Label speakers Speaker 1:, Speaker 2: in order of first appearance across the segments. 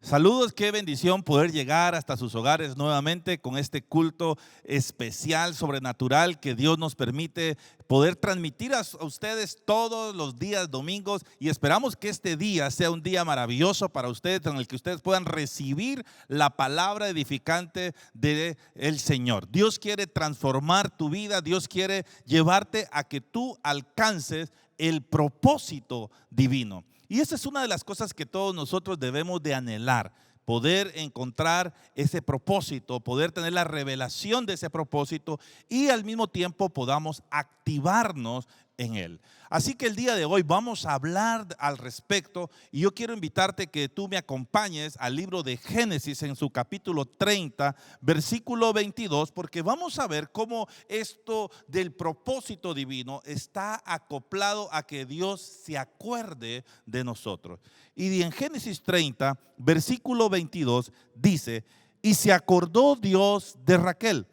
Speaker 1: Saludos, qué bendición poder llegar hasta sus hogares nuevamente con este culto especial, sobrenatural que Dios nos permite poder transmitir a ustedes todos los días domingos, y esperamos que este día sea un día maravilloso para ustedes en el que ustedes puedan recibir la palabra edificante del Señor. Dios quiere transformar tu vida, Dios quiere llevarte a que tú alcances el propósito divino. Y esa es una de las cosas que todos nosotros debemos de anhelar, poder encontrar ese propósito, poder tener la revelación de ese propósito y al mismo tiempo podamos activarnos en él. Así que el día de hoy vamos a hablar al respecto, y yo quiero invitarte que tú me acompañes al libro de Génesis en su capítulo 30, versículo 22, porque vamos a ver cómo esto del propósito divino está acoplado a que Dios se acuerde de nosotros. Y en Génesis 30, versículo 22 dice: y se acordó Dios de Raquel,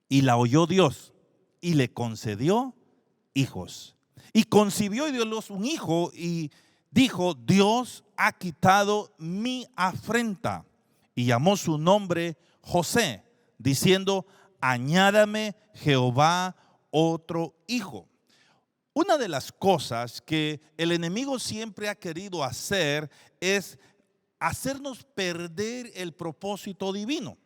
Speaker 1: y la oyó Dios, y le concedió hijos. Y concibió y dio a luz un hijo, y dijo: Dios ha quitado mi afrenta. Y llamó su nombre José, diciendo: añádame Jehová otro hijo. Una de las cosas que el enemigo siempre ha querido hacer es hacernos perder el propósito divino.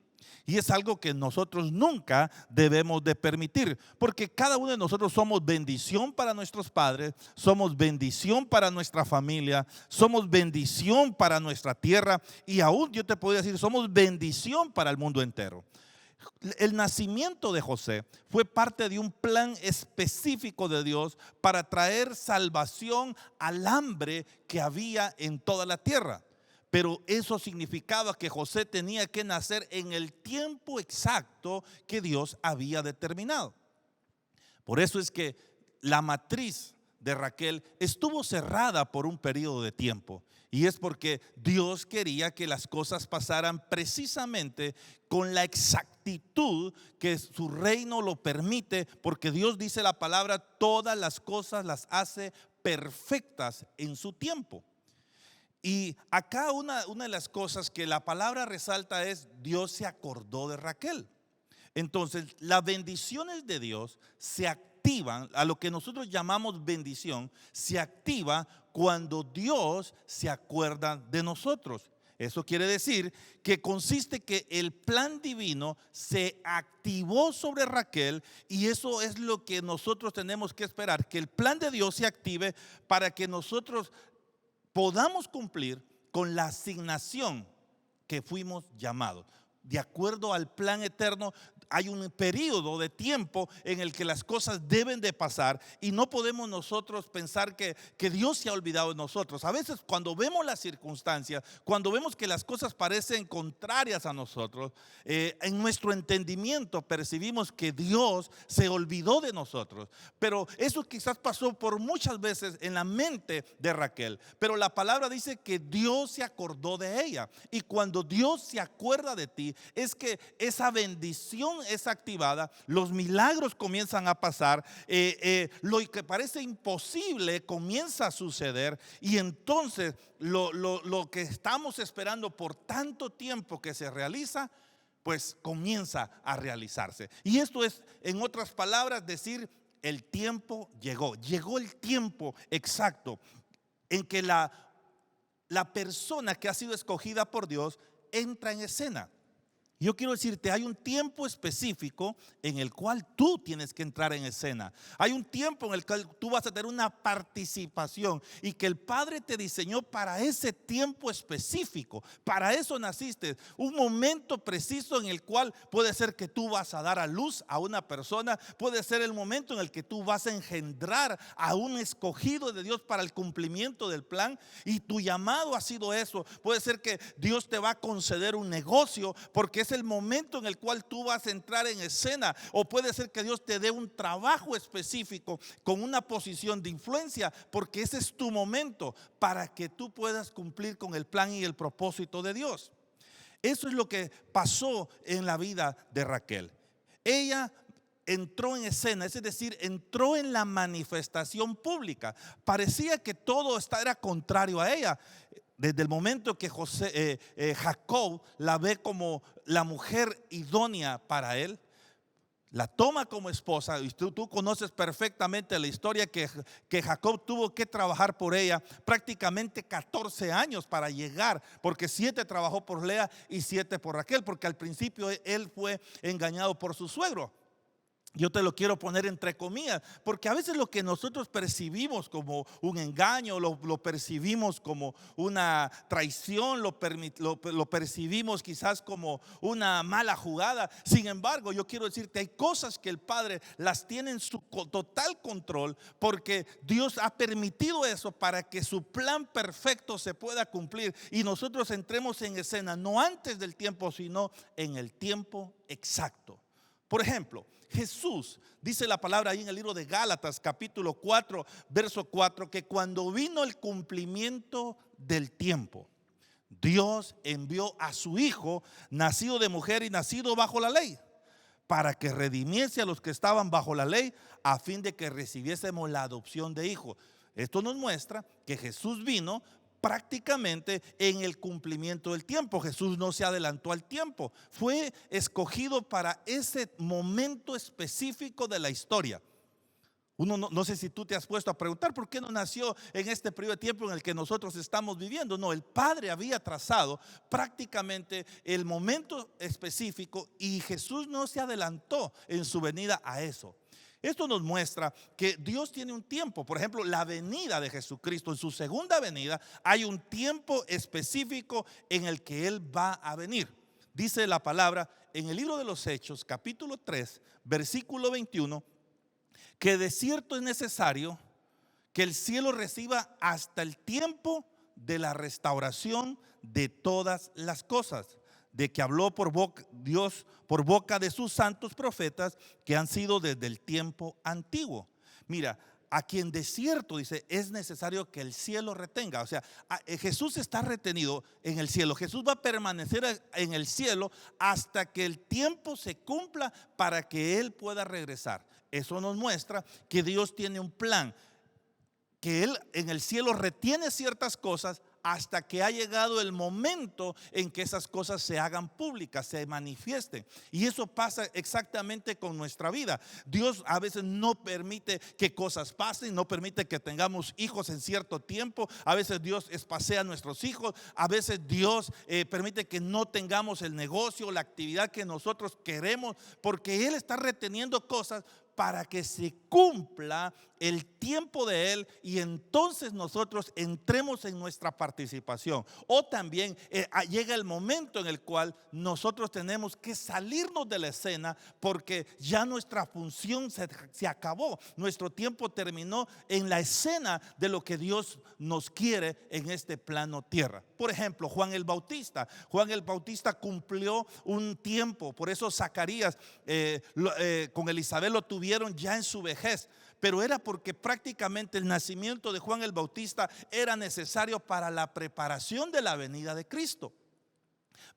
Speaker 1: Y es algo que nosotros nunca debemos de permitir, porque cada uno de nosotros somos bendición para nuestros padres, somos bendición para nuestra familia, somos bendición para nuestra tierra, y aún yo te podría decir, somos bendición para el mundo entero. El nacimiento de José fue parte de un plan específico de Dios para traer salvación al hambre que había en toda la tierra. Pero eso significaba que José tenía que nacer en el tiempo exacto que Dios había determinado. Por eso es que la matriz de Raquel estuvo cerrada por un periodo de tiempo. Y es porque Dios quería que las cosas pasaran precisamente con la exactitud que su reino lo permite, porque Dios, dice la palabra, todas las cosas las hace perfectas en su tiempo. Y acá una de las cosas que la palabra resalta es: Dios se acordó de Raquel. Entonces, las bendiciones de Dios se activan, a lo que nosotros llamamos bendición, se activa cuando Dios se acuerda de nosotros. Eso quiere decir que consiste que el plan divino se activó sobre Raquel, y eso es lo que nosotros tenemos que esperar, que el plan de Dios se active para que nosotros podamos cumplir con la asignación que fuimos llamados. De acuerdo al plan eterno, hay un periodo de tiempo en el que las cosas deben de pasar, y no podemos nosotros pensar que Dios se ha olvidado de nosotros. A veces cuando vemos las circunstancias, cuando vemos que las cosas parecen contrarias a nosotros, en nuestro entendimiento percibimos que Dios se olvidó de nosotros. Pero eso quizás pasó por muchas veces en la mente de Raquel. Pero la palabra dice que Dios se acordó de ella, y cuando Dios se acuerda de ti, es que esa bendición es activada, los milagros comienzan a pasar, lo que parece imposible comienza a suceder, y entonces lo que estamos esperando por tanto tiempo que se realiza, pues comienza a realizarse. Y esto es, en otras palabras, decir: el tiempo llegó el tiempo exacto en que la persona que ha sido escogida por Dios entra en escena. Yo quiero decirte, hay un tiempo específico en el cual tú tienes que entrar en escena. Hay un tiempo en el cual tú vas a tener una participación, y que el Padre te diseñó para ese tiempo específico. Para eso naciste. Un momento preciso en el cual puede ser que tú vas a dar a luz a una persona. Puede ser el momento en el que tú vas a engendrar a un escogido de Dios para el cumplimiento del plan. Y tu llamado ha sido eso. Puede ser que Dios te va a conceder un negocio, porque es el momento en el cual tú vas a entrar en escena. O puede ser que Dios te dé un trabajo específico con una posición de influencia, porque ese es tu momento para que tú puedas cumplir con el plan y el propósito de Dios. Eso es lo que pasó en la vida de Raquel. Ella entró en escena, es decir, entró en la manifestación pública. Parecía que todo era contrario a ella. desde el momento que Jacob la ve como la mujer idónea para él, la toma como esposa. Y tú conoces perfectamente la historia que Jacob tuvo que trabajar por ella prácticamente 14 años para llegar, porque 7 trabajó por Lea y 7 por Raquel, porque al principio él fue engañado por su suegro. Yo te lo quiero poner entre comillas, porque a veces lo que nosotros percibimos como un engaño, lo percibimos como una traición, lo percibimos quizás como una mala jugada. Sin embargo, yo quiero decirte, hay cosas que el Padre las tiene en su total control, porque Dios ha permitido eso para que su plan perfecto se pueda cumplir y nosotros entremos en escena, no antes del tiempo, sino en el tiempo exacto. Por ejemplo, Jesús, dice la palabra ahí en el libro de Gálatas capítulo 4 verso 4, que cuando vino el cumplimiento del tiempo, Dios envió a su Hijo, nacido de mujer y nacido bajo la ley, para que redimiese a los que estaban bajo la ley, a fin de que recibiésemos la adopción de hijos. Esto nos muestra que Jesús vino prácticamente en el cumplimiento del tiempo. Jesús no se adelantó al tiempo, fue escogido para ese momento específico de la historia. Uno no sé si tú te has puesto a preguntar por qué no nació en este periodo de tiempo en el que nosotros estamos viviendo. No, el Padre había trazado prácticamente el momento específico y Jesús no se adelantó en su venida a eso. Esto nos muestra que Dios tiene un tiempo. Por ejemplo, la venida de Jesucristo, en su segunda venida, hay un tiempo específico en el que Él va a venir. Dice la palabra en el libro de los Hechos, capítulo 3, versículo 21, que de cierto es necesario que el cielo reciba hasta el tiempo de la restauración de todas las cosas, de que habló Dios por boca de sus santos profetas que han sido desde el tiempo antiguo. Mira, a quien de cierto dice es necesario que el cielo retenga. O sea, Jesús está retenido en el cielo. Jesús va a permanecer en el cielo hasta que el tiempo se cumpla para que Él pueda regresar. Eso nos muestra que Dios tiene un plan, que Él en el cielo retiene ciertas cosas hasta que ha llegado el momento en que esas cosas se hagan públicas, se manifiesten. Y eso pasa exactamente con nuestra vida. Dios a veces no permite que cosas pasen, no permite que tengamos hijos en cierto tiempo. A veces Dios espacea a nuestros hijos. A veces Dios permite que no tengamos el negocio, la actividad que nosotros queremos, porque Él está reteniendo cosas para que se cumpla el tiempo de Él y entonces nosotros entremos en nuestra participación. O también llega el momento en el cual nosotros tenemos que salirnos de la escena porque ya nuestra función se acabó. Nuestro tiempo terminó en la escena de lo que Dios nos quiere en este plano tierra. Por ejemplo, Juan el Bautista. Juan el Bautista cumplió un tiempo, por eso Zacarías con Elizabeth lo tuvieron ya en su vejez, pero era porque prácticamente el nacimiento de Juan el Bautista era necesario para la preparación de la venida de Cristo.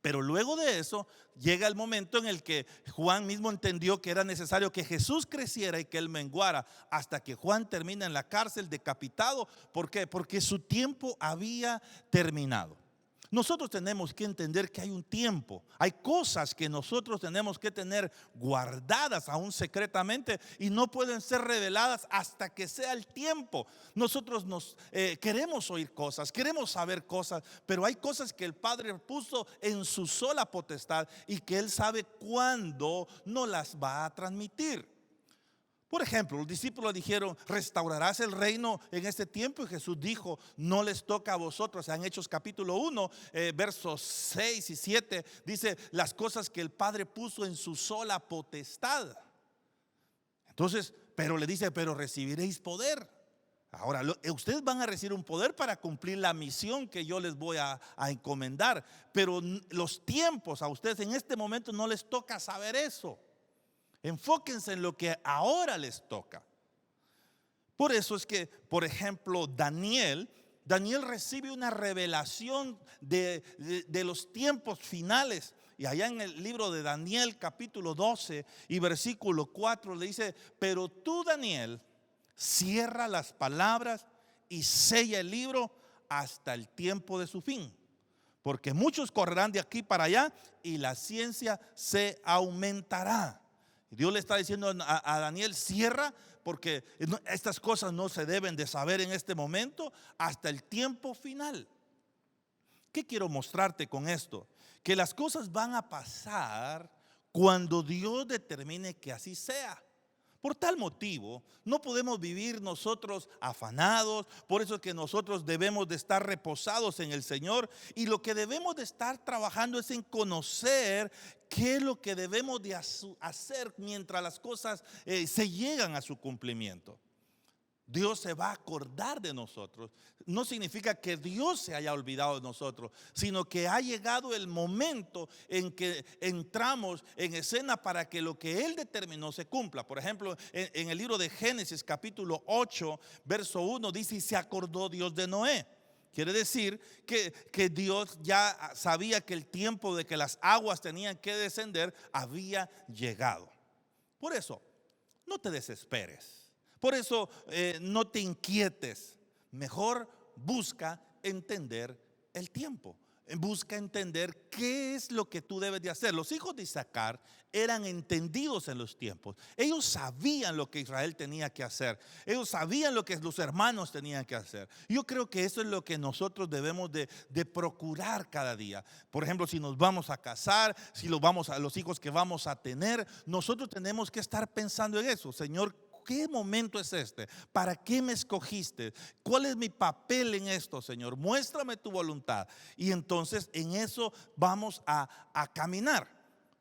Speaker 1: Pero luego de eso llega el momento en el que Juan mismo entendió que era necesario que Jesús creciera y que Él menguara, hasta que Juan termina en la cárcel decapitado. ¿Por qué? Porque su tiempo había terminado. Nosotros tenemos que entender que hay un tiempo, hay cosas que nosotros tenemos que tener guardadas aún secretamente y no pueden ser reveladas hasta que sea el tiempo. Nosotros queremos oír cosas, queremos saber cosas, pero hay cosas que el Padre puso en su sola potestad y que Él sabe cuándo no las va a transmitir. Por ejemplo, los discípulos dijeron: ¿restaurarás el reino en este tiempo? Y Jesús dijo: no les toca a vosotros. En Hechos capítulo 1, versos 6 y 7, dice las cosas que el Padre puso en su sola potestad. Entonces, pero le dice: pero recibiréis poder. Ahora, ustedes van a recibir un poder para cumplir la misión que yo les voy a encomendar. Pero los tiempos a ustedes en este momento no les toca saber eso. Enfóquense en lo que ahora les toca. Por eso es que, por ejemplo, Daniel recibe una revelación de los tiempos finales. Y allá en el libro de Daniel capítulo 12 y versículo 4 le dice: pero tú, Daniel, cierra las palabras y sella el libro hasta el tiempo de su fin. Porque muchos correrán de aquí para allá y la ciencia se aumentará. Dios le está diciendo a Daniel, cierra, porque estas cosas no se deben de saber en este momento hasta el tiempo final. ¿Qué quiero mostrarte con esto? Que las cosas van a pasar cuando Dios determine que así sea. Por tal motivo, no podemos vivir nosotros afanados. Por eso es que nosotros debemos de estar reposados en el Señor. Y lo que debemos de estar trabajando es en conocer qué es lo que debemos de hacer mientras las cosas se llegan a su cumplimiento. Dios se va a acordar de nosotros. No significa que Dios se haya olvidado de nosotros, sino que ha llegado el momento en que entramos en escena para que lo que Él determinó se cumpla. Por ejemplo, en el libro de Génesis capítulo 8, verso 1 dice: y se acordó Dios de Noé. Quiere decir que Dios ya sabía que el tiempo de que las aguas tenían que descender había llegado. Por eso, no te desesperes. Por eso no te inquietes, mejor busca entender el tiempo, busca entender qué es lo que tú debes de hacer. Los hijos de Isaacar eran entendidos en los tiempos, ellos sabían lo que Israel tenía que hacer, ellos sabían lo que los hermanos tenían que hacer. Yo creo que eso es lo que nosotros debemos de procurar cada día. Por ejemplo, si nos vamos a casar, si los hijos que vamos a tener, nosotros tenemos que estar pensando en eso. Señor, ¿qué momento es este? ¿Para qué me escogiste? ¿Cuál es mi papel en esto, Señor? Muéstrame tu voluntad. Y entonces en eso vamos a caminar.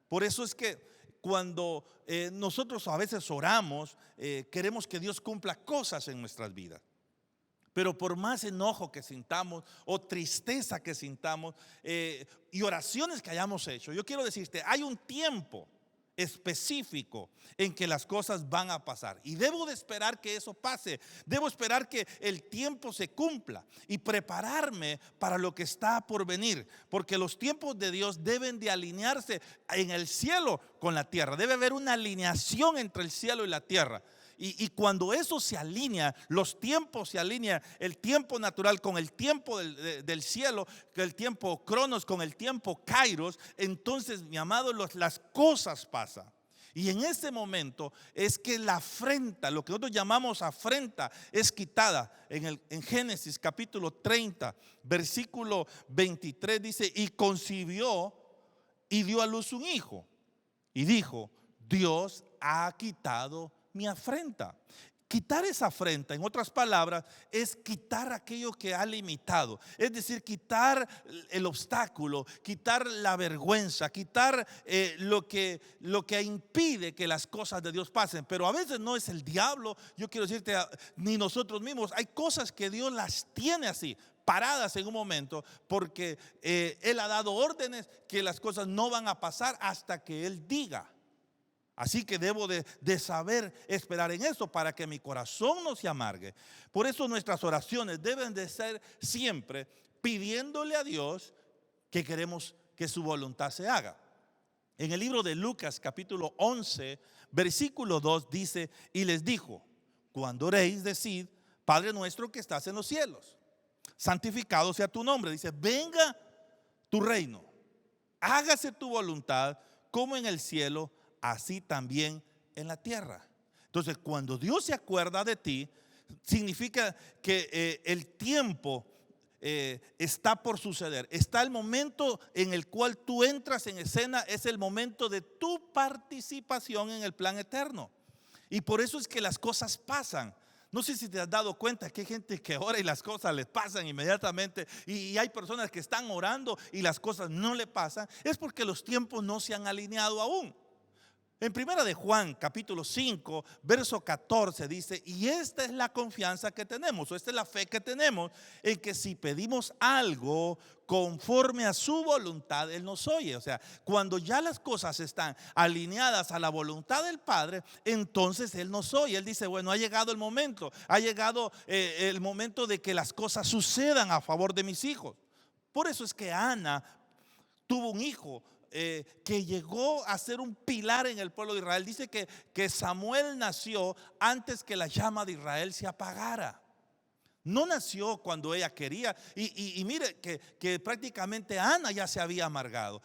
Speaker 1: Por eso es que cuando nosotros a veces oramos, queremos que Dios cumpla cosas en nuestras vidas. Pero por más enojo que sintamos o tristeza que sintamos y oraciones que hayamos hecho, yo quiero decirte, hay un tiempo específico en que las cosas van a pasar y debo de esperar que eso pase. Debo esperar que el tiempo se cumpla y prepararme para lo que está por venir, porque los tiempos de Dios deben de alinearse en el cielo con la tierra. Debe haber una alineación entre el cielo y la tierra. Y cuando eso se alinea, los tiempos se alinean, el tiempo natural con el tiempo del cielo, el tiempo cronos con el tiempo kairos, entonces, mi amado, las cosas pasan. Y en ese momento es que la afrenta, lo que nosotros llamamos afrenta, es quitada. En Génesis capítulo 30, versículo 23 dice: y concibió y dio a luz un hijo. Y dijo: Dios ha quitado mi afrenta. Quitar esa afrenta, en otras palabras, es quitar aquello que ha limitado. Es decir, quitar el obstáculo, quitar la vergüenza, quitar lo que impide que las cosas de Dios pasen. Pero a veces no es el diablo, yo quiero decirte, ni nosotros mismos. Hay cosas que Dios las tiene así, paradas en un momento, porque Él ha dado órdenes que las cosas no van a pasar hasta que Él diga. Así que debo de saber esperar en eso para que mi corazón no se amargue. Por eso nuestras oraciones deben de ser siempre pidiéndole a Dios que queremos que su voluntad se haga. En el libro de Lucas capítulo 11, versículo 2 dice: y les dijo: cuando oréis, decid: Padre nuestro que estás en los cielos, santificado sea tu nombre. Dice: venga tu reino, hágase tu voluntad como en el cielo, así también en la tierra. Entonces, cuando Dios se acuerda de ti, significa que el tiempo está por suceder. Está el momento en el cual tú entras en escena, es el momento de tu participación en el plan eterno. Y por eso es que las cosas pasan. No sé si te has dado cuenta que hay gente que ora y las cosas les pasan inmediatamente, y hay personas que están orando y las cosas no le pasan. Es porque los tiempos no se han alineado aún. En primera de Juan capítulo 5 verso 14 dice: y esta es la confianza que tenemos, o esta es la fe que tenemos, en que si pedimos algo conforme a su voluntad, Él nos oye. O sea, cuando ya las cosas están alineadas a la voluntad del Padre, entonces Él nos oye. Él dice: bueno, ha llegado el momento, ha llegado el momento de que las cosas sucedan a favor de mis hijos. Por eso es que Ana tuvo un hijo que llegó a ser un pilar en el pueblo de Israel. Dice que Samuel nació antes que la llama de Israel se apagara. No nació cuando ella quería. Y mire que prácticamente Ana ya se había amargado.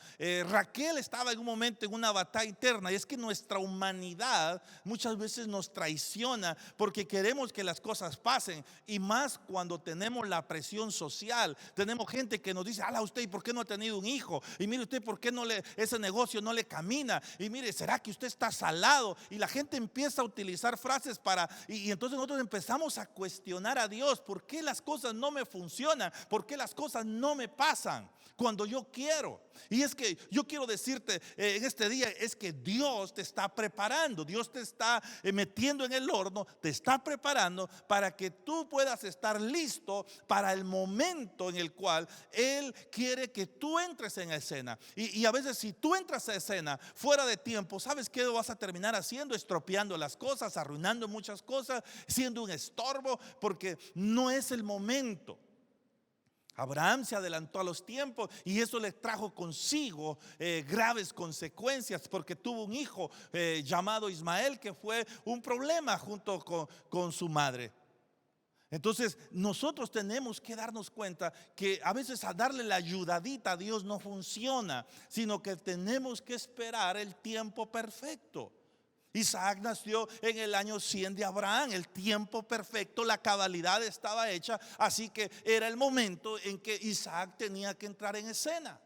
Speaker 1: Raquel estaba en un momento en una batalla interna. Y es que nuestra humanidad muchas veces nos traiciona porque queremos que las cosas pasen. Y más cuando tenemos la presión social. Tenemos gente que nos dice: ala, usted, ¿y por qué no ha tenido un hijo? Y mire usted, ¿por qué ese negocio no le camina? Y mire, ¿será que usted está salado? Y la gente empieza a utilizar frases y entonces nosotros empezamos a cuestionar a Dios. ¿Por qué las cosas no me funcionan? ¿Por qué las cosas no me pasan cuando yo quiero? Y es que yo quiero decirte en este día, es que Dios te está preparando. Dios te está metiendo en el horno, te está preparando para que tú puedas estar listo para el momento en el cual Él quiere que tú entres en escena. Y a veces si tú entras a escena fuera de tiempo, ¿sabes qué vas a terminar haciendo? Estropeando las cosas, arruinando muchas cosas, siendo un estorbo, porque no es el momento. Abraham se adelantó a los tiempos y eso le trajo consigo graves consecuencias, porque tuvo un hijo llamado Ismael, que fue un problema junto con su madre. Entonces nosotros tenemos que darnos cuenta que a veces a darle la ayudadita a Dios no funciona, sino que tenemos que esperar el tiempo perfecto. Isaac nació en el año 100 de Abraham, el tiempo perfecto, la cabalidad estaba hecha, así que era el momento en que Isaac tenía que entrar en escena.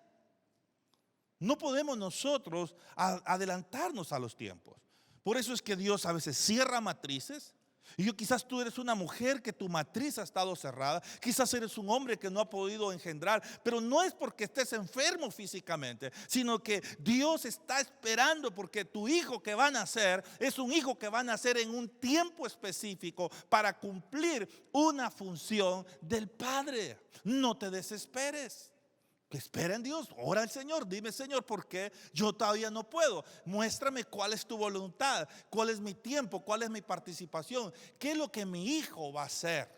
Speaker 1: No podemos nosotros adelantarnos a los tiempos. Por eso es que Dios a veces cierra matrices. Y quizás tú eres una mujer que tu matriz ha estado cerrada. Quizás eres un hombre que no ha podido engendrar. Pero no es porque estés enfermo físicamente, sino que Dios está esperando, porque tu hijo que va a nacer es un hijo que va a nacer en un tiempo específico para cumplir una función del Padre. No te desesperes. Espera en Dios, ora al Señor, dime: Señor, ¿por qué yo todavía no puedo? Muéstrame cuál es tu voluntad, cuál es mi tiempo, cuál es mi participación, qué es lo que mi hijo va a hacer.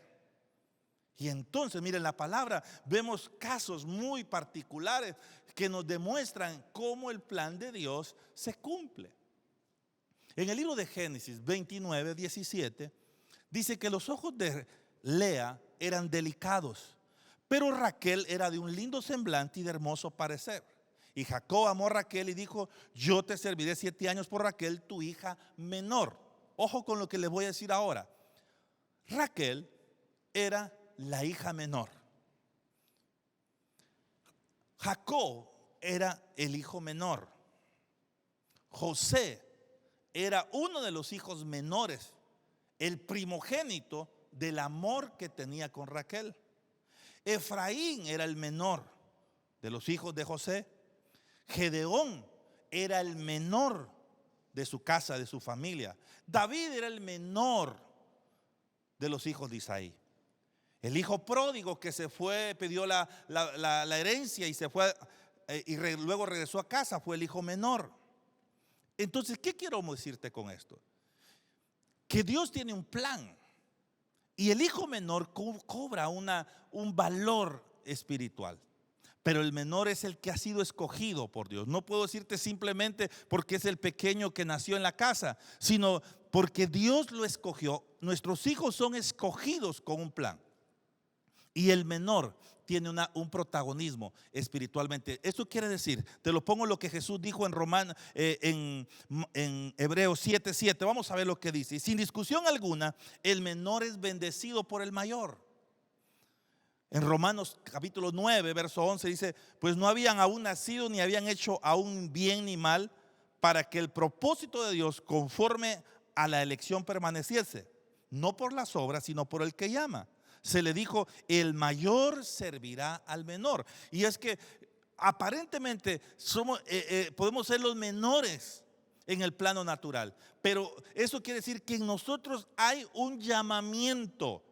Speaker 1: Y entonces, miren, la palabra, vemos casos muy particulares que nos demuestran cómo el plan de Dios se cumple. En el libro de Génesis 29, 17, dice que los ojos de Lea eran delicados, pero Raquel era de un lindo semblante y de hermoso parecer. Y Jacob amó a Raquel y dijo: yo te serviré 7 años por Raquel, tu hija menor. Ojo con lo que les voy a decir ahora. Raquel era la hija menor. Jacob era el hijo menor. José era uno de los hijos menores, el primogénito del amor que tenía con Raquel. Efraín era el menor de los hijos de José. Gedeón era el menor de su casa, de su familia. David era el menor de los hijos de Isaí. El hijo pródigo que se fue, pidió la herencia y se fue luego regresó a casa, fue el hijo menor. Entonces, ¿qué quiero decirte con esto? Que Dios tiene un plan. Y el hijo menor cobra un valor espiritual. Pero el menor es el que ha sido escogido por Dios. No puedo decirte simplemente porque es el pequeño que nació en la casa, sino porque Dios lo escogió. Nuestros hijos son escogidos con un plan. Y el menor tiene un protagonismo espiritualmente. Eso quiere decir, te lo pongo lo que Jesús dijo en Hebreos 7:7. Vamos a ver lo que dice. Y sin discusión alguna, el menor es bendecido por el mayor. En Romanos capítulo 9, verso 11 dice: pues no habían aún nacido ni habían hecho aún bien ni mal, para que el propósito de Dios conforme a la elección permaneciese, no por las obras, sino por el que llama. Se le dijo: el mayor servirá al menor. Y es que aparentemente podemos ser los menores en el plano natural, pero eso quiere decir que en nosotros hay un llamamiento.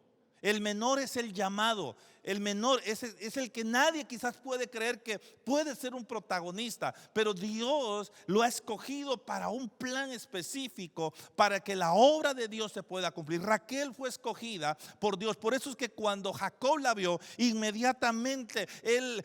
Speaker 1: El menor es el llamado. el menor, es el que nadie quizás puede creer que puede ser un protagonista, pero Dios lo ha escogido para un plan específico, para que la obra de Dios se pueda cumplir. Raquel fue escogida por Dios. Por eso es que cuando Jacob la vio, inmediatamente él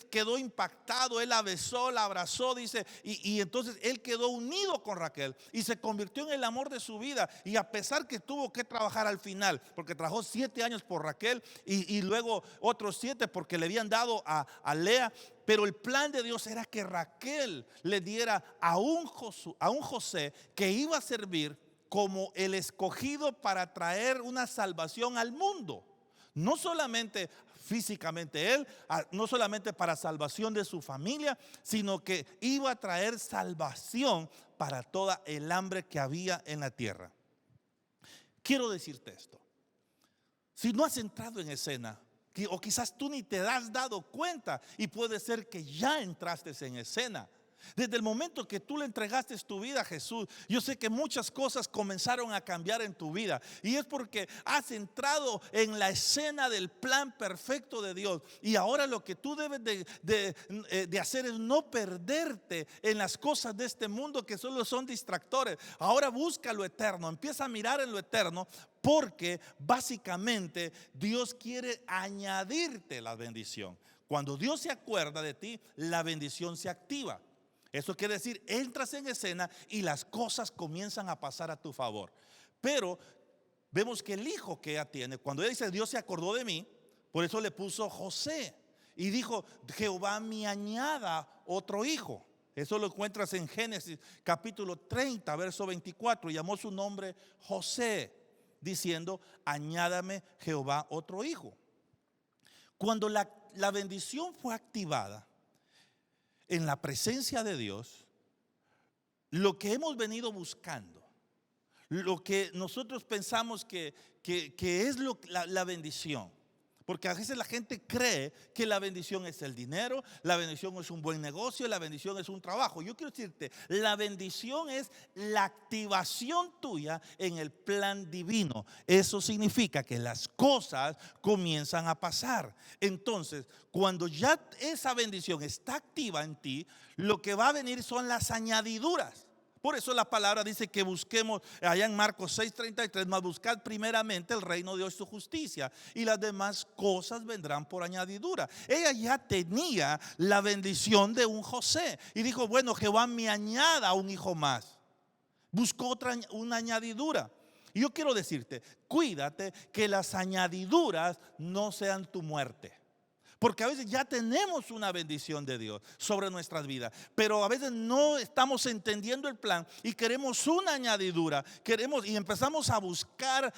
Speaker 1: quedó impactado, él la besó, la abrazó, dice, y entonces él quedó unido con Raquel y se convirtió en el amor de su vida. Y a pesar que tuvo que trabajar al final, porque trabajó 7 años por Raquel y luego otros 7 porque le habían dado a Lea, pero el plan de Dios era que Raquel le diera a un José que iba a servir como el escogido para traer una salvación al mundo. No solamente físicamente él, no solamente para salvación de su familia, sino que iba a traer salvación para toda el hambre que había en la tierra. Quiero decirte esto: si no has entrado en escena, o quizás tú ni te has dado cuenta, y puede ser que ya entraste en escena. Desde el momento que tú le entregaste tu vida a Jesús, yo sé que muchas cosas comenzaron a cambiar en tu vida, y es porque has entrado en la escena del plan perfecto de Dios. Y ahora lo que tú debes de hacer es no perderte en las cosas de este mundo que solo son distractores. Ahora busca lo eterno, empieza a mirar en lo eterno, porque básicamente Dios quiere añadirte la bendición. Cuando Dios se acuerda de ti, la bendición se activa. Eso quiere decir, entras en escena y las cosas comienzan a pasar a tu favor. Pero vemos que el hijo que ella tiene, cuando ella dice Dios se acordó de mí, por eso le puso José. Y dijo, Jehová me añada otro hijo. Eso lo encuentras en Génesis capítulo 30, verso 24. Llamó su nombre José, diciendo, añádame Jehová otro hijo. Cuando la bendición fue activada en la presencia de Dios, lo que hemos venido buscando, lo que nosotros pensamos que es la bendición, porque a veces la gente cree que la bendición es el dinero, la bendición es un buen negocio, la bendición es un trabajo. Yo quiero decirte, la bendición es la activación tuya en el plan divino. Eso significa que las cosas comienzan a pasar. Entonces, cuando ya esa bendición está activa en ti, lo que va a venir son las añadiduras. Por eso la palabra dice que busquemos, allá en Marcos 6:33, mas buscad primeramente el reino de Dios y su justicia, y las demás cosas vendrán por añadidura. Ella ya tenía la bendición de un José y dijo, bueno, Jehová me añada un hijo más. Buscó una añadidura. Y yo quiero decirte, cuídate que las añadiduras no sean tu muerte. Porque a veces ya tenemos una bendición de Dios sobre nuestras vidas, pero a veces no estamos entendiendo el plan y queremos una añadidura. Y empezamos a buscar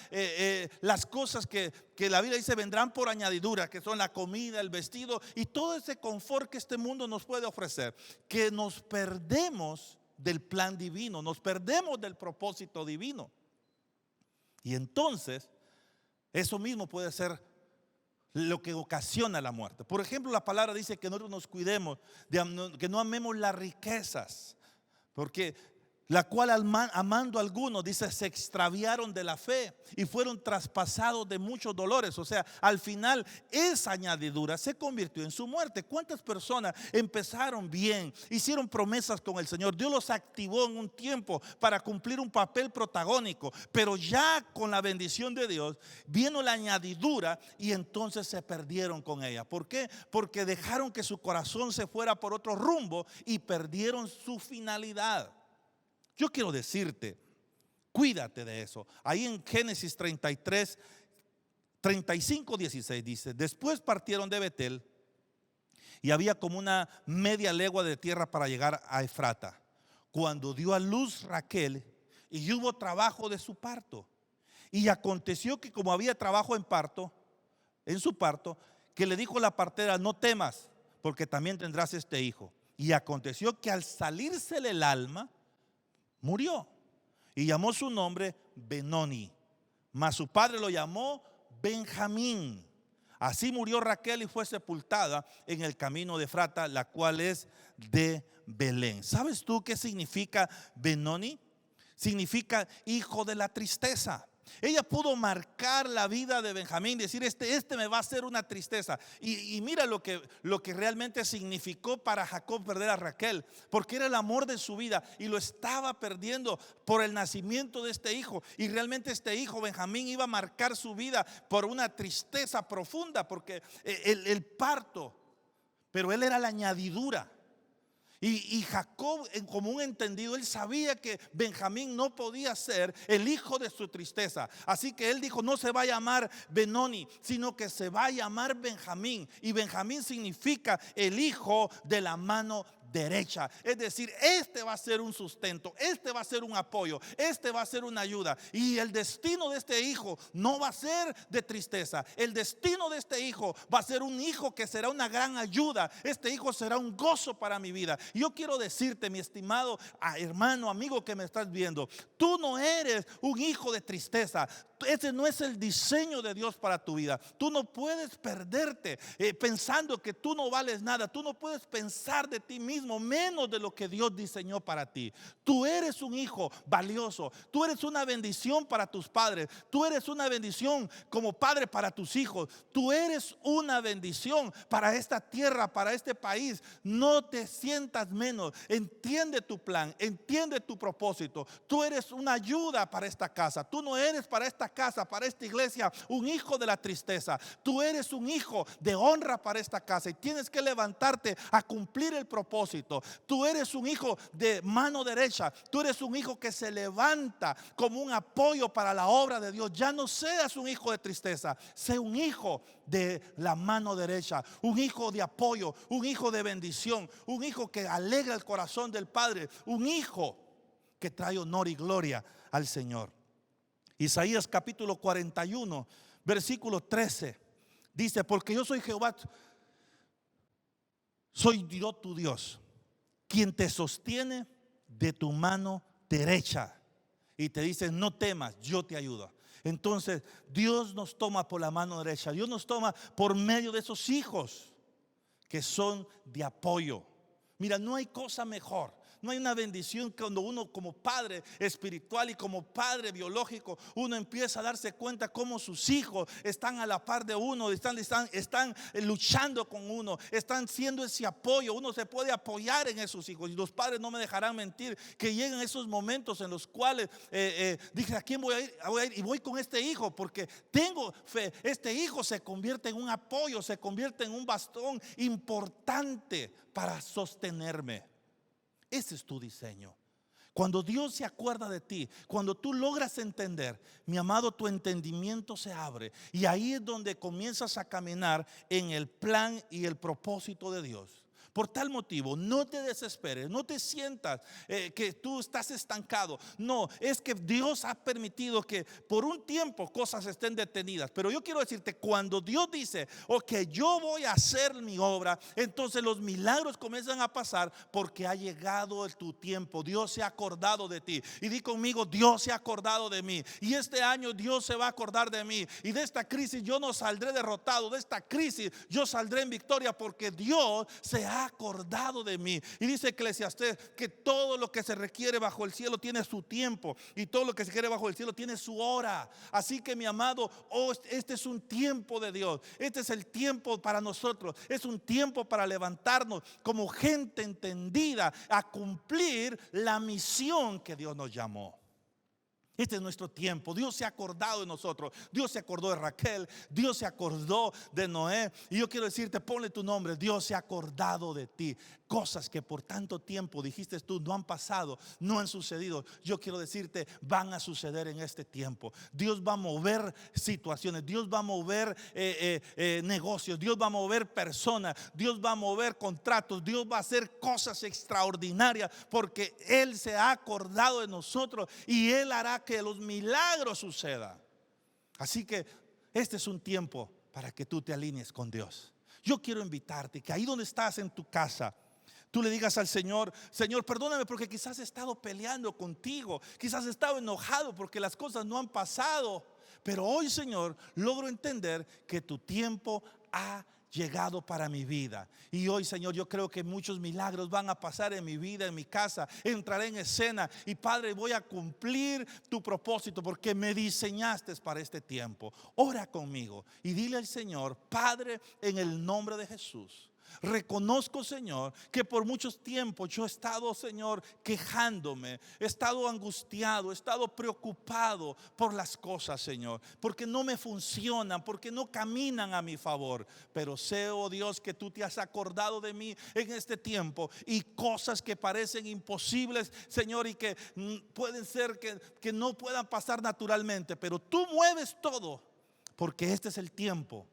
Speaker 1: las cosas que la Biblia dice vendrán por añadidura, que son la comida, el vestido y todo ese confort que este mundo nos puede ofrecer. Que nos perdemos del plan divino, nos perdemos del propósito divino. Y entonces eso mismo puede ser lo que ocasiona la muerte. Por ejemplo, la palabra dice que nosotros nos cuidemos, que no amemos las riquezas, porque la cual amando a algunos, dice, se extraviaron de la fe y fueron traspasados de muchos dolores. O sea, al final esa añadidura se convirtió en su muerte. ¿Cuántas personas empezaron bien, hicieron promesas con el Señor? Dios los activó en un tiempo para cumplir un papel protagónico, pero ya con la bendición de Dios vino la añadidura y entonces se perdieron con ella. ¿Por qué? Porque dejaron que su corazón se fuera por otro rumbo y perdieron su finalidad. Yo quiero decirte, cuídate de eso. Ahí en Génesis 33, 35, 16 dice, después partieron de Betel y había como una media legua de tierra para llegar a Efrata, cuando dio a luz Raquel y hubo trabajo de su parto. Y aconteció que como había trabajo en su parto, que le dijo la partera, no temas, porque también tendrás este hijo. Y aconteció que al salírsele el alma, murió y llamó su nombre Benoni, mas su padre lo llamó Benjamín. Así murió Raquel y fue sepultada en el camino de Efrata, la cual es de Belén. ¿Sabes tú qué significa Benoni? Significa hijo de la tristeza. Ella pudo marcar la vida de Benjamín, decir este me va a hacer una tristeza. Y mira lo que realmente significó para Jacob perder a Raquel, porque era el amor de su vida y lo estaba perdiendo por el nacimiento de este hijo. Y realmente este hijo, Benjamín, iba a marcar su vida por una tristeza profunda, porque el parto, pero él era la añadidura. Y Jacob, en común entendido, él sabía que Benjamín no podía ser el hijo de su tristeza. Así que él dijo: no se va a llamar Benoni, sino que se va a llamar Benjamín. Y Benjamín significa el hijo de la mano derecha. Es decir, este va a ser un sustento, este va a ser un apoyo, este va a ser una ayuda. Y el destino de este hijo no va a ser de tristeza. El destino de este hijo va a ser un hijo que será una gran ayuda. Este hijo será un gozo para mi vida. Y yo quiero decirte, mi estimado hermano, amigo que me estás viendo, tú no eres un hijo de tristeza. Ese no es el diseño de Dios para tu vida. Tú no puedes perderte pensando que tú no vales nada. Tú no puedes pensar de ti mismo menos de lo que Dios diseñó para ti. Tú eres un hijo valioso. Tú eres una bendición para tus padres. Tú eres una bendición como padre para tus hijos. Tú eres una bendición para esta tierra, para este país. No te sientas menos. Entiende tu plan, entiende tu propósito. Tú eres una ayuda para esta casa. Tú no eres para esta casa, para esta iglesia, un hijo de la tristeza. Tú eres un hijo de honra para esta casa y tienes que levantarte a cumplir el propósito. Tú eres un hijo de mano derecha. Tú eres un hijo que se levanta como un apoyo para la obra de Dios. Ya no seas un hijo de tristeza, sé un hijo de la mano derecha, un hijo de apoyo, un hijo de bendición, un hijo que alegra el corazón del Padre, un hijo que trae honor y gloria al Señor. Isaías capítulo 41 versículo 13 dice: porque yo soy Jehová, soy Dios tu Dios, quien te sostiene de tu mano derecha. Y te dice: no temas, yo te ayudo. Entonces Dios nos toma por la mano derecha. Dios nos toma por medio de esos hijos que son de apoyo. Mira, no hay cosa mejor. No hay una bendición cuando uno, como padre espiritual y como padre biológico, uno empieza a darse cuenta cómo sus hijos están a la par de uno, están luchando con uno, están siendo ese apoyo. Uno se puede apoyar en esos hijos. Y los padres no me dejarán mentir que llegan esos momentos en los cuales dije: ¿a quién voy a ir? Voy a ir y voy con este hijo porque tengo fe. Este hijo se convierte en un apoyo, se convierte en un bastón importante para sostenerme. Ese es tu diseño. Cuando Dios se acuerda de ti, cuando tú logras entender, mi amado, tu entendimiento se abre. Y ahí es donde comienzas a caminar en el plan y el propósito de Dios. Por tal motivo, no te desesperes, no te sientas que tú estás estancado. No, es que Dios ha permitido que por un tiempo cosas estén detenidas. Pero yo quiero decirte, cuando Dios dice: ok, yo voy a hacer mi obra, entonces los milagros comienzan a pasar porque ha llegado tu tiempo. Dios se ha acordado de ti. Y di conmigo: Dios se ha acordado de mí. Y este año Dios se va a acordar de mí. Y de esta crisis yo no saldré derrotado. De esta crisis yo saldré en victoria porque Dios se ha acordado de mí. Y dice Eclesiastés que todo lo que se requiere bajo el cielo tiene su tiempo, y todo lo que se quiere bajo el cielo tiene su hora. Así que, mi amado, este es un tiempo de Dios. Este es el tiempo para nosotros. Es un tiempo para levantarnos como gente entendida a cumplir la misión que Dios nos llamó. Este es nuestro tiempo. Dios se ha acordado de nosotros. Dios se acordó de Raquel. Dios se acordó de Noé. Y yo quiero decirte: ponle tu nombre. Dios se ha acordado de ti. Cosas que por tanto tiempo dijiste tú no han pasado, no han sucedido. Yo quiero decirte: van a suceder en este tiempo. Dios va a mover situaciones. Dios va a mover negocios. Dios va a mover personas. Dios va a mover contratos. Dios va a hacer cosas extraordinarias porque Él se ha acordado de nosotros y Él hará que los milagros sucedan. Así que este es un tiempo para que tú te alinees con Dios. Yo quiero invitarte que ahí donde estás en tu casa, tú le digas al Señor: Señor, perdóname porque quizás he estado peleando contigo, quizás he estado enojado porque las cosas no han pasado, pero hoy, Señor, logro entender que tu tiempo ha llegado para mi vida. Y hoy, Señor, yo creo que muchos milagros van a pasar en mi vida, en mi casa. Entraré en escena y, Padre, voy a cumplir tu propósito porque me diseñaste para este tiempo. Ora conmigo y dile al Señor: Padre, en el nombre de Jesús, reconozco, Señor, que por muchos tiempos yo he estado, Señor, quejándome, he estado angustiado, he estado preocupado por las cosas, Señor, porque no me funcionan, porque no caminan a mi favor. Pero sé, oh Dios, que tú te has acordado de mí en este tiempo, y cosas que parecen imposibles, Señor, y que pueden ser que no puedan pasar naturalmente, pero tú mueves todo, porque este es el tiempo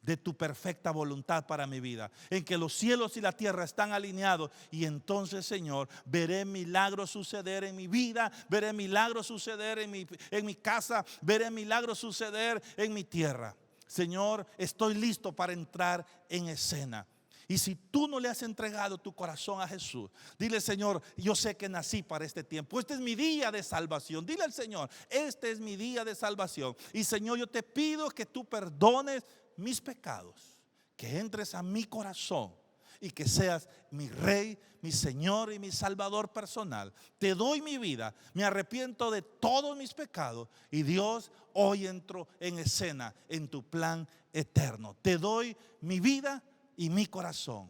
Speaker 1: de tu perfecta voluntad para mi vida, en que los cielos y la tierra están alineados. Y entonces, Señor, veré milagros suceder en mi vida, veré milagros suceder en mi casa, veré milagros suceder en mi tierra. Señor, estoy listo para entrar en escena. Y si tú no le has entregado tu corazón a Jesús, dile: Señor, yo sé que nací para este tiempo. Este es mi día de salvación. Dile al Señor: este es mi día de salvación. Y, Señor, yo te pido que tú perdones mis pecados, que entres a mi corazón y que seas mi Rey, mi Señor y mi Salvador personal. Te doy mi vida, me arrepiento de todos mis pecados, y Dios, hoy entro en escena en tu plan eterno. Te doy mi vida y mi corazón,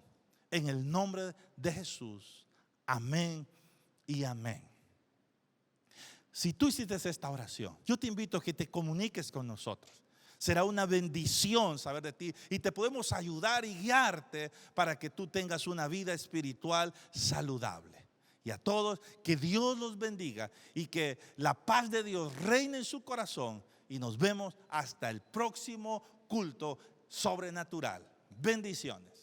Speaker 1: en el nombre de Jesús. Amén y amén. Si tú hiciste esta oración, yo te invito a que te comuniques con nosotros. Será una bendición saber de ti, y te podemos ayudar y guiarte para que tú tengas una vida espiritual saludable. Y a todos, que Dios los bendiga y que la paz de Dios reine en su corazón. Y nos vemos hasta el próximo culto sobrenatural. Bendiciones.